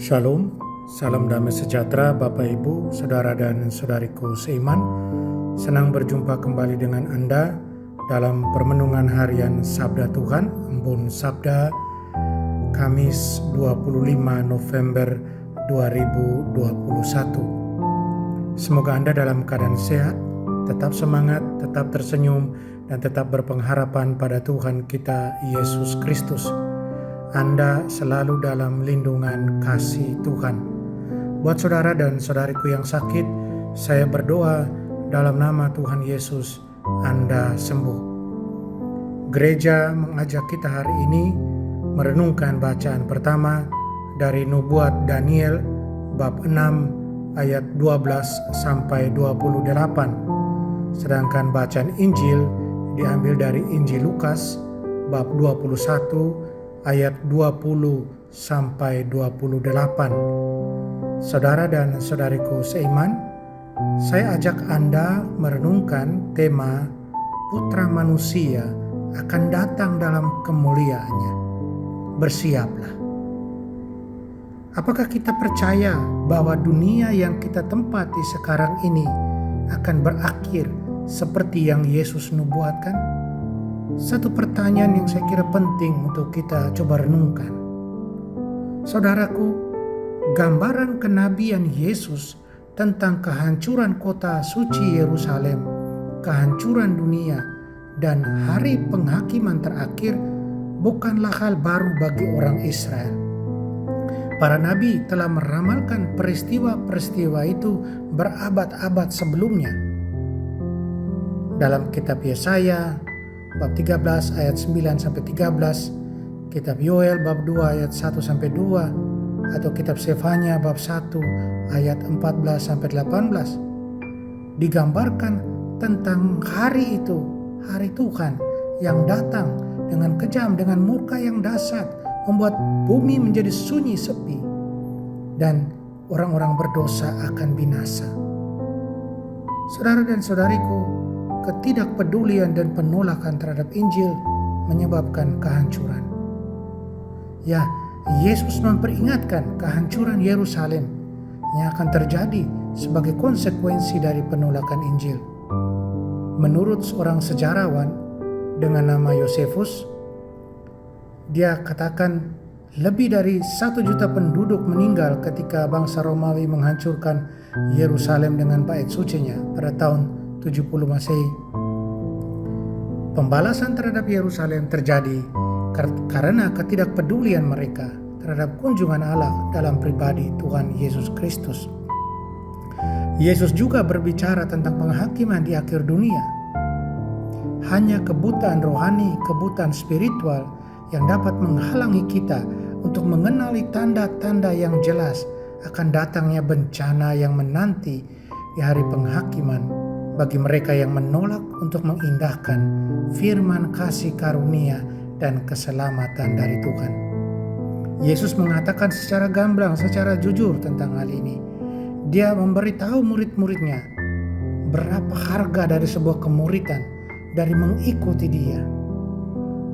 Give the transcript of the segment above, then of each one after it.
Shalom, salam damai sejahtera Bapak Ibu, Saudara dan Saudariku seiman. Senang berjumpa kembali dengan Anda dalam permenungan harian Sabda Tuhan, Embun Sabda, Kamis 25 November 2021. Semoga Anda dalam keadaan sehat, tetap semangat, tetap tersenyum, dan tetap berpengharapan pada Tuhan kita Yesus Kristus. Anda selalu dalam lindungan kasih Tuhan. Buat saudara dan saudariku yang sakit, saya berdoa dalam nama Tuhan Yesus, Anda sembuh. Gereja mengajak kita hari ini merenungkan bacaan pertama dari Nubuat Daniel bab 6 ayat 12 sampai 28. Sedangkan bacaan Injil diambil dari Injil Lukas bab 21 ayat 20 sampai 28. Saudara dan saudariku seiman, saya ajak Anda merenungkan tema Putra Manusia akan datang dalam kemuliaannya. Bersiaplah. Apakah kita percaya bahwa dunia yang kita tempati sekarang ini akan berakhir seperti yang Yesus nubuatkan? Satu pertanyaan yang saya kira penting untuk kita coba renungkan. Saudaraku, gambaran kenabian Yesus tentang kehancuran kota suci Yerusalem, kehancuran dunia, dan hari penghakiman terakhir bukanlah hal baru bagi orang Israel. Para nabi telah meramalkan peristiwa-peristiwa itu berabad-abad sebelumnya. Dalam kitab Yesaya bab 13 ayat 9 sampai 13, kitab Yoel bab 2 ayat 1 sampai 2, atau kitab Sefanya bab 1 ayat 14 sampai 18. Digambarkan tentang hari itu, hari Tuhan yang datang dengan kejam, dengan murka yang dahsyat, membuat bumi menjadi sunyi sepi dan orang-orang berdosa akan binasa. Saudara dan saudariku, ketidakpedulian dan penolakan terhadap Injil menyebabkan kehancuran. Ya, Yesus memperingatkan kehancuran Yerusalem yang akan terjadi sebagai konsekuensi dari penolakan Injil. Menurut seorang sejarawan dengan nama Yosefus, dia katakan lebih dari 1 juta penduduk meninggal ketika bangsa Romawi menghancurkan Yerusalem dengan bait sucinya pada tahun 70 Masehi. Pembalasan terhadap Yerusalem terjadi karena ketidakpedulian mereka terhadap kunjungan Allah dalam pribadi Tuhan Yesus Kristus. Yesus juga berbicara tentang penghakiman di akhir dunia. Hanya kebutaan rohani, kebutaan spiritual yang dapat menghalangi kita untuk mengenali tanda-tanda yang jelas akan datangnya bencana yang menanti di hari penghakiman bagi mereka yang menolak untuk mengindahkan firman kasih karunia dan keselamatan dari Tuhan. Yesus mengatakan secara gamblang, secara jujur tentang hal ini. Dia memberitahu murid-muridnya berapa harga dari sebuah kemuridan, dari mengikuti dia.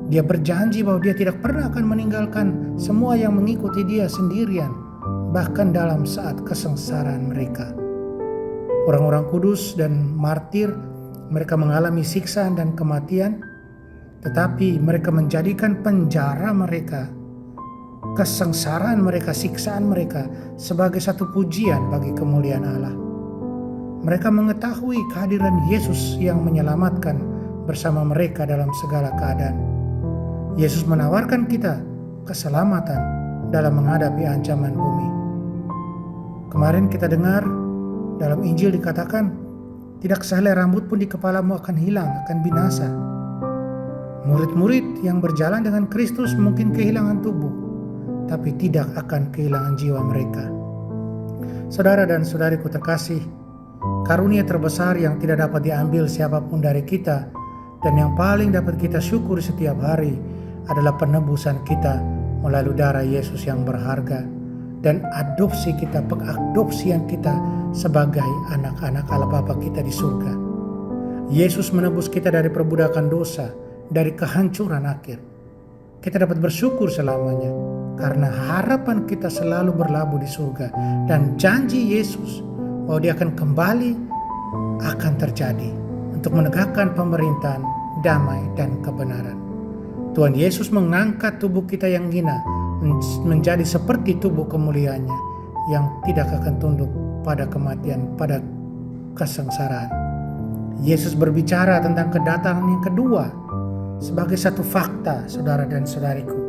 Dia berjanji bahwa dia tidak pernah akan meninggalkan semua yang mengikuti dia sendirian, bahkan dalam saat kesengsaraan mereka. Orang-orang kudus dan martir, mereka mengalami siksaan dan kematian, tetapi mereka menjadikan penjara mereka, kesengsaraan mereka, siksaan mereka sebagai satu pujian bagi kemuliaan Allah. Mereka mengetahui kehadiran Yesus yang menyelamatkan bersama mereka dalam segala keadaan. Yesus menawarkan kita keselamatan dalam menghadapi ancaman bumi. Kemarin kita dengar dalam Injil dikatakan, tidak sehelai rambut pun di kepalamu akan hilang, akan binasa. Murid-murid yang berjalan dengan Kristus mungkin kehilangan tubuh, tapi tidak akan kehilangan jiwa mereka. Saudara dan saudariku terkasih, karunia terbesar yang tidak dapat diambil siapapun dari kita dan yang paling dapat kita syukuri setiap hari adalah penebusan kita melalui darah Yesus yang berharga dan adopsi kita, pengadopsian kita sebagai anak-anak Allah Bapa kita di surga. Yesus menebus kita dari perbudakan dosa, dari kehancuran akhir. Kita dapat bersyukur selamanya karena harapan kita selalu berlabuh di surga. Dan janji Yesus bahwa dia akan kembali akan terjadi untuk menegakkan pemerintahan damai dan kebenaran. Tuhan Yesus mengangkat tubuh kita yang hina menjadi seperti tubuh kemuliaannya yang tidak akan tunduk pada kematian, pada kesengsaraan. Yesus berbicara tentang kedatangan yang kedua sebagai satu fakta, saudara dan saudariku.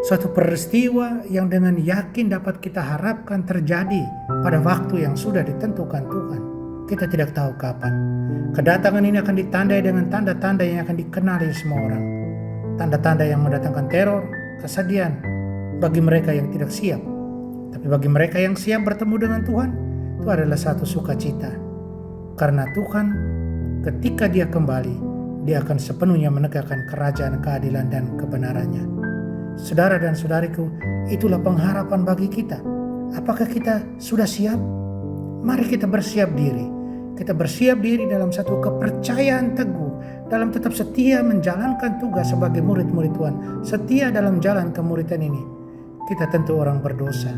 Suatu peristiwa yang dengan yakin dapat kita harapkan terjadi pada waktu yang sudah ditentukan Tuhan. Kita tidak tahu kapan. Kedatangan ini akan ditandai dengan tanda-tanda yang akan dikenali semua orang. Tanda-tanda yang mendatangkan teror, kesedihan bagi mereka yang tidak siap. Tapi bagi mereka yang siap bertemu dengan Tuhan, itu adalah satu sukacita. Karena Tuhan ketika dia kembali, dia akan sepenuhnya menegakkan kerajaan keadilan dan kebenarannya. Saudara dan saudariku, itulah pengharapan bagi kita. Apakah kita sudah siap? Mari kita bersiap diri. Kita bersiap diri dalam satu kepercayaan teguh, dalam tetap setia menjalankan tugas sebagai murid-murid Tuhan, setia dalam jalan kemuridan ini. Kita tentu orang berdosa,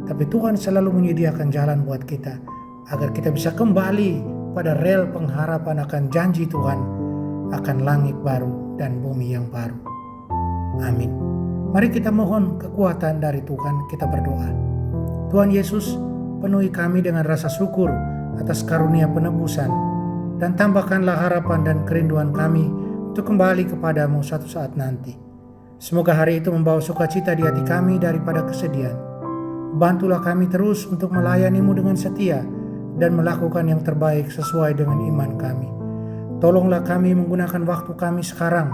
tapi Tuhan selalu menyediakan jalan buat kita, agar kita bisa kembali pada rel pengharapan akan janji Tuhan, akan langit baru dan bumi yang baru. Amin. Mari kita mohon kekuatan dari Tuhan, kita berdoa. Tuhan Yesus, penuhi kami dengan rasa syukur atas karunia penebusan, dan tambahkanlah harapan dan kerinduan kami untuk kembali kepadamu suatu saat nanti. Semoga hari itu membawa sukacita di hati kami daripada kesedihan. Bantulah kami terus untuk melayanimu dengan setia dan melakukan yang terbaik sesuai dengan iman kami. Tolonglah kami menggunakan waktu kami sekarang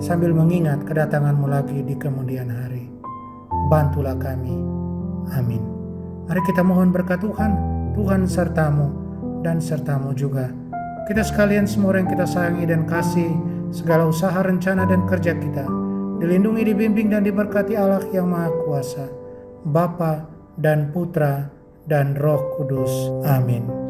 sambil mengingat kedatanganmu lagi di kemudian hari. Bantulah kami. Amin. Mari kita mohon berkat Tuhan. Tuhan sertamu dan sertamu juga. Kita sekalian semua yang kita sayangi dan kasih, segala usaha, rencana dan kerja kita dilindungi, dibimbing dan diberkati Allah yang Maha Kuasa, Bapa dan Putra dan Roh Kudus. Amin.